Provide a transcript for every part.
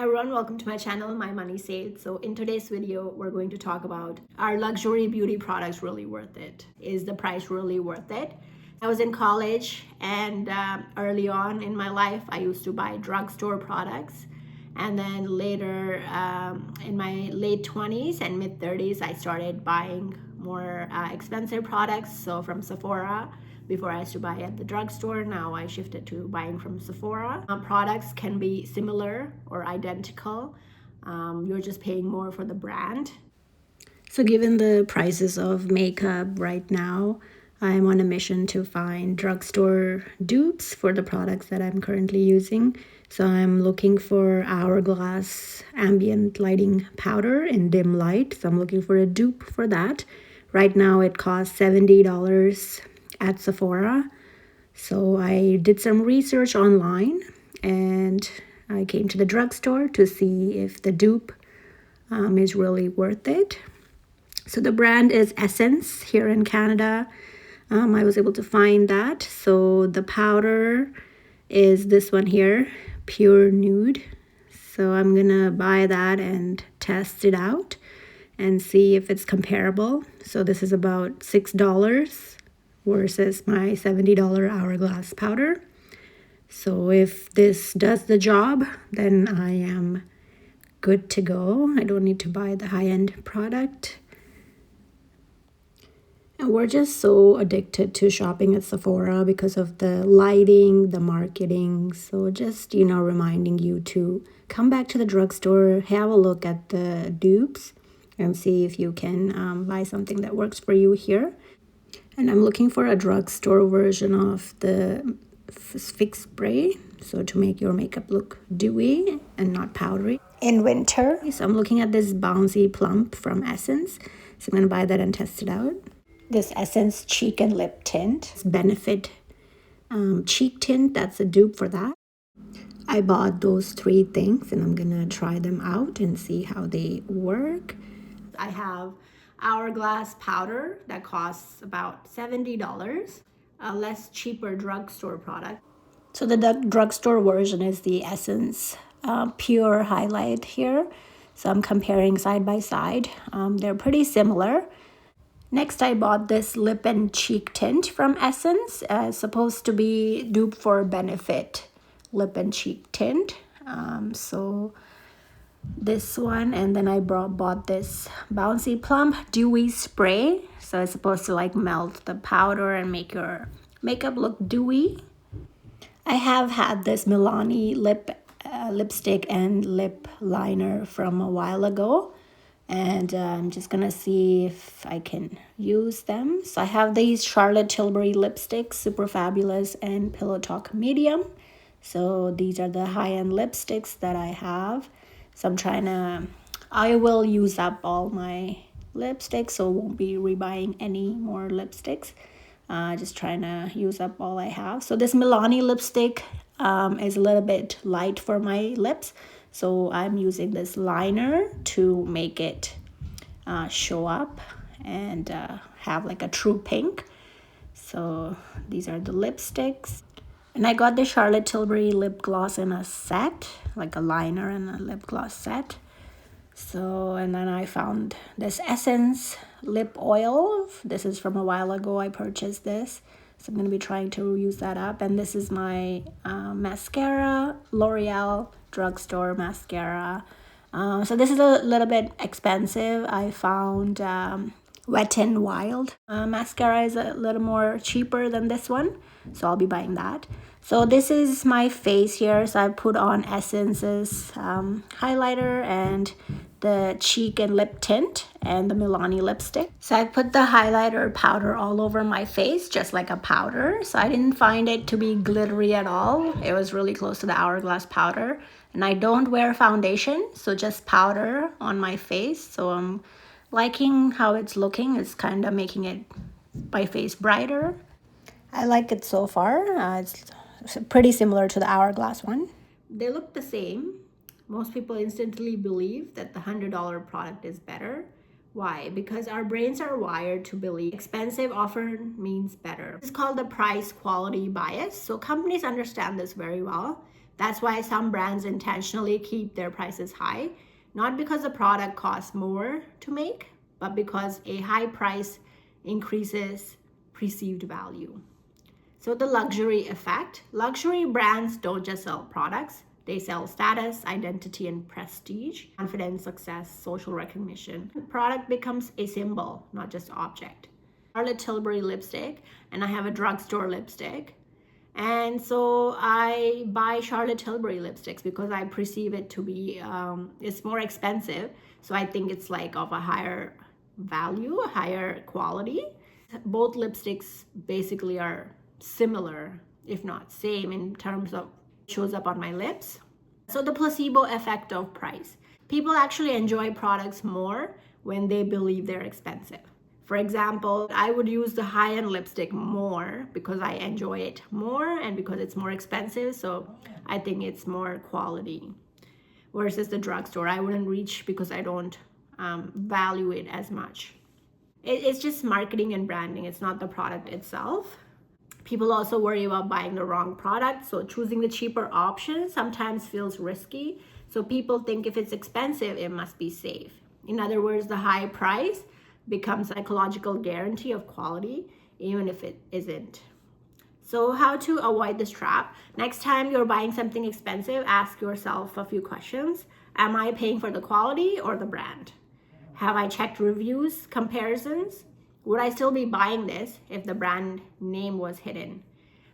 everyone, welcome to my channel, My Money Saved. So in today's video, we're going to talk about, are luxury beauty products really worth it? Is the price really worth it? I was in college and early on in my life, I used to buy drugstore products. And then later in my late 20s and mid 30s, I started buying more expensive products. So from Sephora. Before I used to buy at the drugstore, now I shifted to buying from Sephora. Products can be similar or identical. You're just paying more for the brand. So given the prices of makeup right now, I'm on a mission to find drugstore dupes for the products that I'm currently using. So I'm looking for Hourglass ambient lighting powder in dim light. So I'm looking for a dupe for that. Right now it costs $70 at Sephora. So I did some research online and I came to the drugstore to see if the dupe is really worth it. So the brand is Essence here in Canada. I was able to find that. So the powder is this one here, Pure Nude. So I'm gonna buy that and test it out and see if it's comparable. So this is about $6 versus my $70 Hourglass powder. So if this does the job, then I am good to go. I don't need to buy the high-end product. And we're just so addicted to shopping at Sephora because of the lighting, the marketing. So just, reminding you to come back to the drugstore, have a look at the dupes and see if you can buy something that works for you here. And I'm looking for a drugstore version of the Fix Spray, so to make your makeup look dewy and not powdery in winter. So I'm looking at this Bouncy Plump from Essence. So I'm going to buy that and test it out. This Essence Cheek and Lip Tint. It's Benefit Cheek Tint. That's a dupe for that. I bought those 3 things and I'm going to try them out and see how they work. I have Hourglass powder that costs about $70, a less cheaper drugstore product. So the drugstore version is the Essence Pure Highlight here. So I'm comparing side by side. They're pretty similar. Next, I bought this lip and cheek tint from Essence. It's supposed to be dupe for Benefit lip and cheek tint. So this one, and then I bought this Bouncy Plump Dewy Spray. So it's supposed to melt the powder and make your makeup look dewy. I have had this Milani lipstick and lip liner from a while ago, and I'm just gonna see if I can use them. So I have these Charlotte Tilbury lipsticks, Super Fabulous and Pillow Talk Medium. So these are the high-end lipsticks that I have. So I will use up all my lipsticks, so won't be rebuying any more lipsticks. Just trying to use up all I have. So this Milani lipstick is a little bit light for my lips. So I'm using this liner to make it show up and have like a true pink. So these are the lipsticks. And I got the Charlotte Tilbury lip gloss in a set, like a liner and a lip gloss set. So, and then I found this Essence lip oil. This is from a while ago. I purchased this. So I'm going to be trying to use that up. And this is my mascara, L'Oreal Drugstore mascara. So this is a little bit expensive. I found Wet n Wild mascara is a little more cheaper than this one, so I'll be buying that. So this is my face here. So I put on Essence's highlighter and the cheek and lip tint and the Milani lipstick. So I put the highlighter powder all over my face, just like a powder. So I didn't find it to be glittery at all. It was really close to the Hourglass powder. And I don't wear foundation, so just powder on my face. So I'm liking how it's looking. It's kind of making my face brighter. I like it so far. It's pretty similar to the Hourglass one. They look the same. Most people instantly believe that the $100 product is better. Why? Because our brains are wired to believe expensive often means better. It's called the price quality bias. So companies understand this very well. That's why some brands intentionally keep their prices high, not because the product costs more to make, but because a high price increases perceived value. So the luxury effect. Luxury brands don't just sell products, they sell status, identity, and prestige, confidence, success, social recognition. The product becomes a symbol, not just an object. Charlotte Tilbury lipstick, and I have a drugstore lipstick. And so I buy Charlotte Tilbury lipsticks because I perceive it to be, it's more expensive. So I think it's like of a higher value, a higher quality. Both lipsticks basically are similar, if not same, in terms of shows up on my lips. So the placebo effect of price. People actually enjoy products more when they believe they're expensive. For example, I would use the high-end lipstick more because I enjoy it more and because it's more expensive, so I think it's more quality. Versus the drugstore, I wouldn't reach because I don't value it as much. It's just marketing and branding, it's not the product itself. People also worry about buying the wrong product, so choosing the cheaper option sometimes feels risky. So people think if it's expensive, it must be safe. In other words, the high price becomes a psychological guarantee of quality, even if it isn't. So how to avoid this trap? Next time you're buying something expensive, ask yourself a few questions. Am I paying for the quality or the brand? Have I checked reviews, comparisons? Would I still be buying this if the brand name was hidden?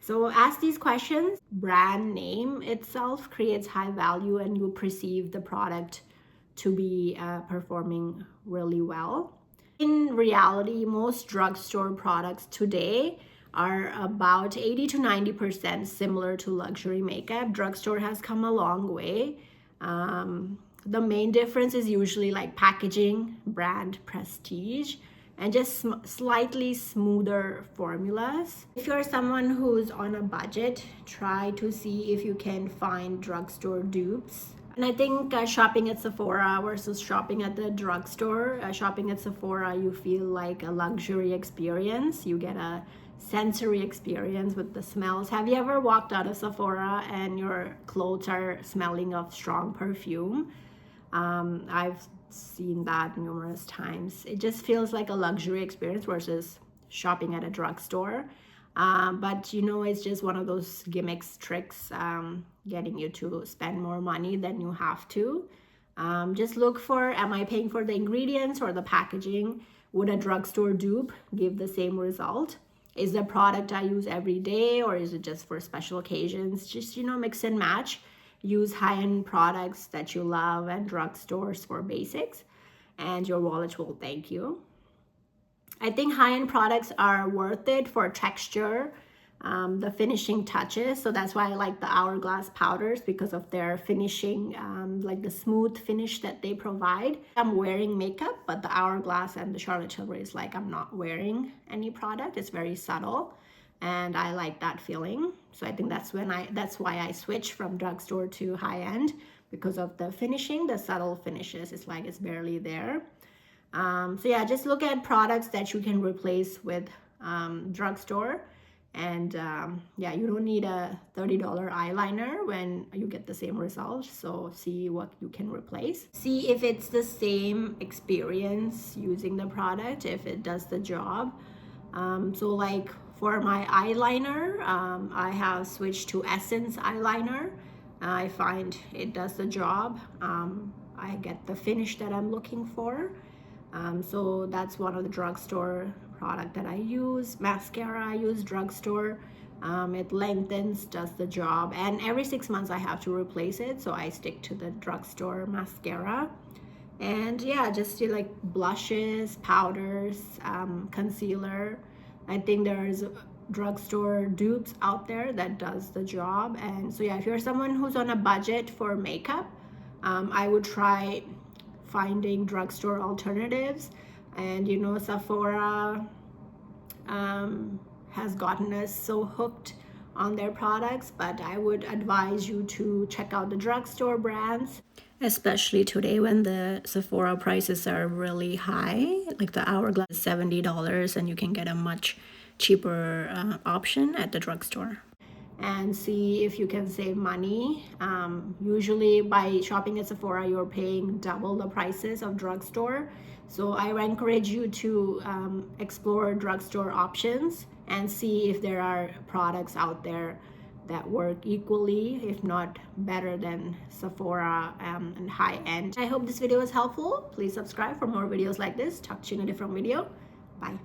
So ask these questions. Brand name itself creates high value and you perceive the product to be performing really well. In reality, most drugstore products today are about 80 to 90% similar to luxury makeup. Drugstore has come a long way. The main difference is usually like packaging, brand, prestige, and just slightly smoother formulas. If you're someone who's on a budget, try to see if you can find drugstore dupes. And I think shopping at Sephora versus shopping at the drugstore, shopping at Sephora, you feel like a luxury experience. You get a sensory experience with the smells. Have you ever walked out of Sephora and your clothes are smelling of strong perfume? I've seen that numerous times. It just feels like a luxury experience versus shopping at a drugstore. But you know, it's just one of those gimmicks, tricks, getting you to spend more money than you have to. Just look for, am I paying for the ingredients or the packaging? Would a drugstore dupe give the same result? Is the product I use every day or is it just for special occasions? Just, you know, mix and match. Use high-end products that you love and drugstores for basics, and your wallet will thank you. I think high-end products are worth it for texture, the finishing touches. So that's why I like the Hourglass powders, because of their finishing, like the smooth finish that they provide. I'm wearing makeup, but the Hourglass and the Charlotte Tilbury is like I'm not wearing any product. It's very subtle, and I like that feeling. So I think that's why I switch from drugstore to high-end, because of the finishing, the subtle finishes. It's like it's barely there. So yeah, just look at products that you can replace with drugstore. And yeah, you don't need a $30 eyeliner when you get the same result. So see what you can replace. See if it's the same experience using the product, if it does the job. So like for my eyeliner, I have switched to Essence eyeliner. I find it does the job. I get the finish that I'm looking for. So that's one of the drugstore product that I use. Mascara I use drugstore. It lengthens, does the job, and every 6 months I have to replace it, so I stick to the drugstore mascara. And yeah, just do like blushes, powders, concealer. I think there's drugstore dupes out there that does the job. And so yeah, if you're someone who's on a budget for makeup, I would try finding drugstore alternatives. And you know, Sephora has gotten us so hooked on their products, but I would advise you to check out the drugstore brands, especially today when the Sephora prices are really high. Like the Hourglass is $70 and you can get a much cheaper option at the drugstore. and see if you can save money. Usually by shopping at Sephora, you're paying double the prices of drugstore. So I encourage you to explore drugstore options and see if there are products out there that work equally, if not better than Sephora and high end. I hope this video was helpful. Please subscribe for more videos like this. Talk to you in a different video. Bye.